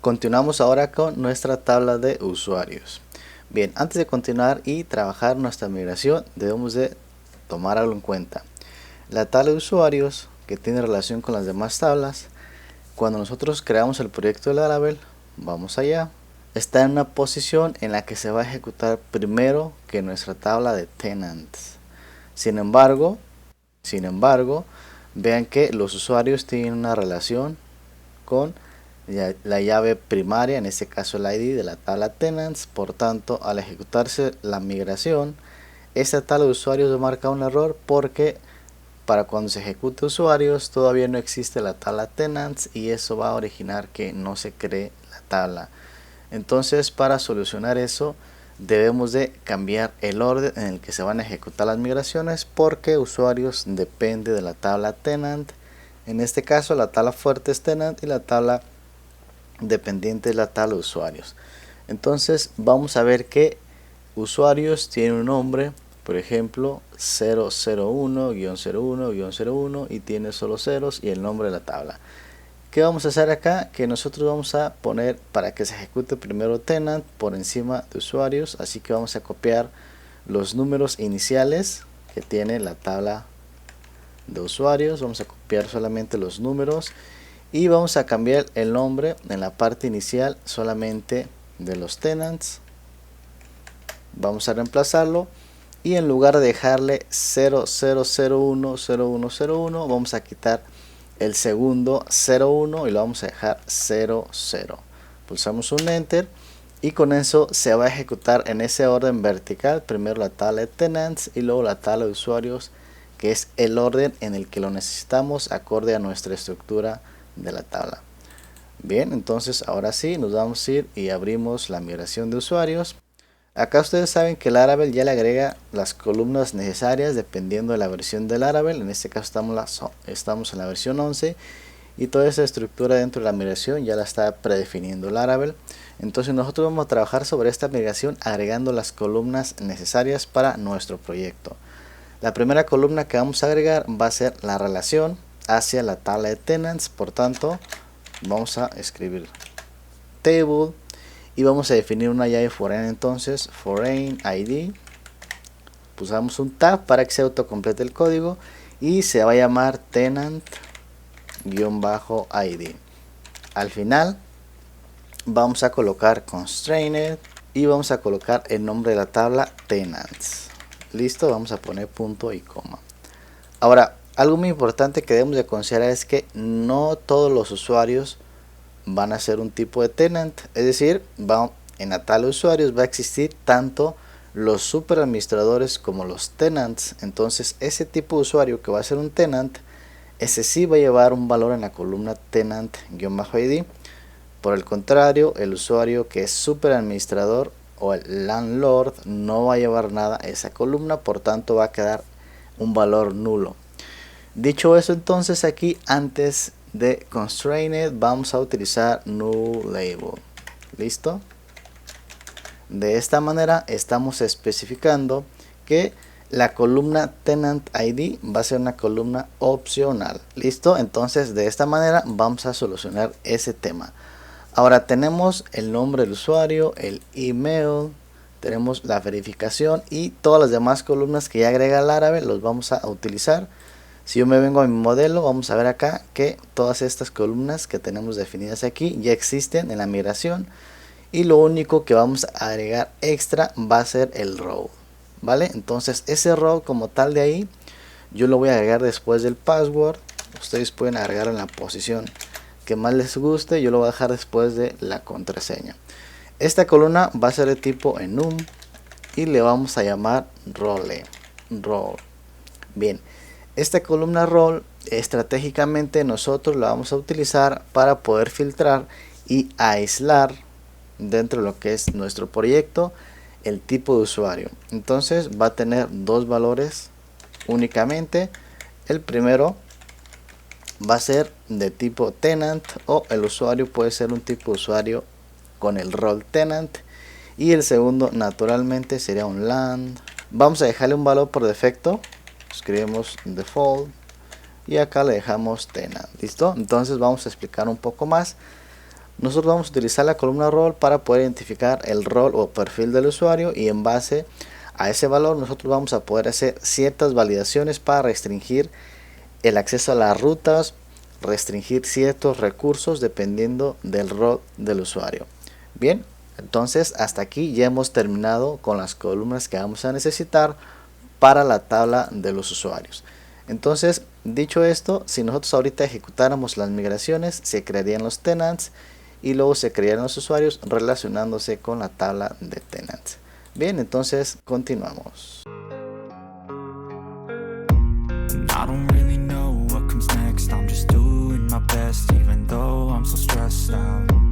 Continuamos ahora con nuestra tabla de usuarios. Bien, antes de continuar y trabajar nuestra migración, debemos de tomar algo en cuenta. La tabla de usuarios, que tiene relación con las demás tablas, cuando nosotros creamos el proyecto de Laravel, vamos allá, está en una posición en la que se va a ejecutar primero que nuestra tabla de tenants. Sin embargo, vean que los usuarios tienen una relación con la llave primaria, en este caso el ID de la tabla tenants. Por tanto, al ejecutarse la migración, esta tabla de usuarios marca un error porque para cuando se ejecute usuarios todavía no existe la tabla tenants y eso va a originar que no se cree la tabla. Entonces, para solucionar eso, debemos de cambiar el orden en el que se van a ejecutar las migraciones, porque usuarios depende de la tabla tenant. En este caso la tabla fuerte es tenant y la tabla dependiente es la tabla de usuarios. Entonces vamos a ver que usuarios tiene un nombre, por ejemplo 001-01-01 y tiene solo ceros y el nombre de la tabla. ¿Qué vamos a hacer acá? Que nosotros vamos a poner para que se ejecute primero tenant por encima de usuarios, así que vamos a copiar los números iniciales que tiene la tabla de usuarios, vamos a copiar solamente los números y vamos a cambiar el nombre en la parte inicial solamente de los tenants. Vamos a reemplazarlo y en lugar de dejarle 00010101 vamos a quitar el segundo 01 y lo vamos a dejar 00. Pulsamos un enter y con eso se va a ejecutar en ese orden vertical, primero la tabla de tenants y luego la tabla de usuarios, que es el orden en el que lo necesitamos acorde a nuestra estructura de la tabla. Bien, entonces ahora sí nos vamos a ir y abrimos la migración de usuarios. Acá ustedes saben que Laravel ya le agrega las columnas necesarias dependiendo de la versión de Laravel. En este caso estamos en la versión 11 y toda esa estructura dentro de la migración ya la está predefiniendo Laravel. Entonces nosotros vamos a trabajar sobre esta migración agregando las columnas necesarias para nuestro proyecto. La primera columna que vamos a agregar va a ser la relación hacia la tabla de tenants. Por tanto, vamos a escribir table y vamos a definir una llave foreign. Entonces foreign id, pulsamos un tab para que se autocomplete el código y se va a llamar tenant-id. Al final vamos a colocar constrained y vamos a colocar el nombre de la tabla tenants. Listo, vamos a poner punto y coma. Ahora, algo muy importante que debemos de considerar es que no todos los usuarios van a ser un tipo de tenant, es decir, en la tabla de usuarios va a existir tanto los super administradores como los tenants. Entonces ese tipo de usuario que va a ser un tenant, ese sí va a llevar un valor en la columna tenant-id. Por el contrario, el usuario que es super administrador o el landlord no va a llevar nada a esa columna, por tanto va a quedar un valor nulo. Dicho eso, entonces aquí antes de constrained vamos a utilizar nullLabel. Listo. De esta manera estamos especificando que la columna tenant id va a ser una columna opcional. Listo. Entonces de esta manera vamos a solucionar ese tema. Ahora tenemos el nombre del usuario, el email, tenemos la verificación y todas las demás columnas que ya agrega Laravel los vamos a utilizar. Si yo me vengo a mi modelo, vamos a ver acá que todas estas columnas que tenemos definidas aquí ya existen en la migración y lo único que vamos a agregar extra va a ser el row, ¿vale? Entonces ese row como tal de ahí yo lo voy a agregar después del password. Ustedes pueden agregar en la posición que más les guste, yo lo voy a dejar después de la contraseña. Esta columna va a ser de tipo enum y le vamos a llamar role. Bien. Esta columna role estratégicamente nosotros la vamos a utilizar para poder filtrar y aislar dentro de lo que es nuestro proyecto el tipo de usuario. Entonces va a tener dos valores únicamente. El primero va a ser de tipo tenant o el usuario puede ser un tipo de usuario con el role tenant y el segundo naturalmente sería un land. Vamos a dejarle un valor por defecto. Escribimos default y acá le dejamos tenant. Listo. Entonces vamos a explicar un poco más. nosotros vamos a utilizar la columna rol para poder identificar el rol o perfil del usuario, y en base a ese valor nosotros vamos a poder hacer ciertas validaciones para restringir el acceso a las rutas, restringir ciertos recursos dependiendo del rol del usuario. Bien, entonces hasta aquí ya hemos terminado con las columnas que vamos a necesitar para la tabla de los usuarios. Entonces, dicho esto, si nosotros ahorita ejecutáramos las migraciones, se crearían los tenants y luego se crearían los usuarios relacionándose con la tabla de tenants. Bien, entonces continuamos. I don't really know what comes next. I'm just doing my best, even though I'm so stressed out.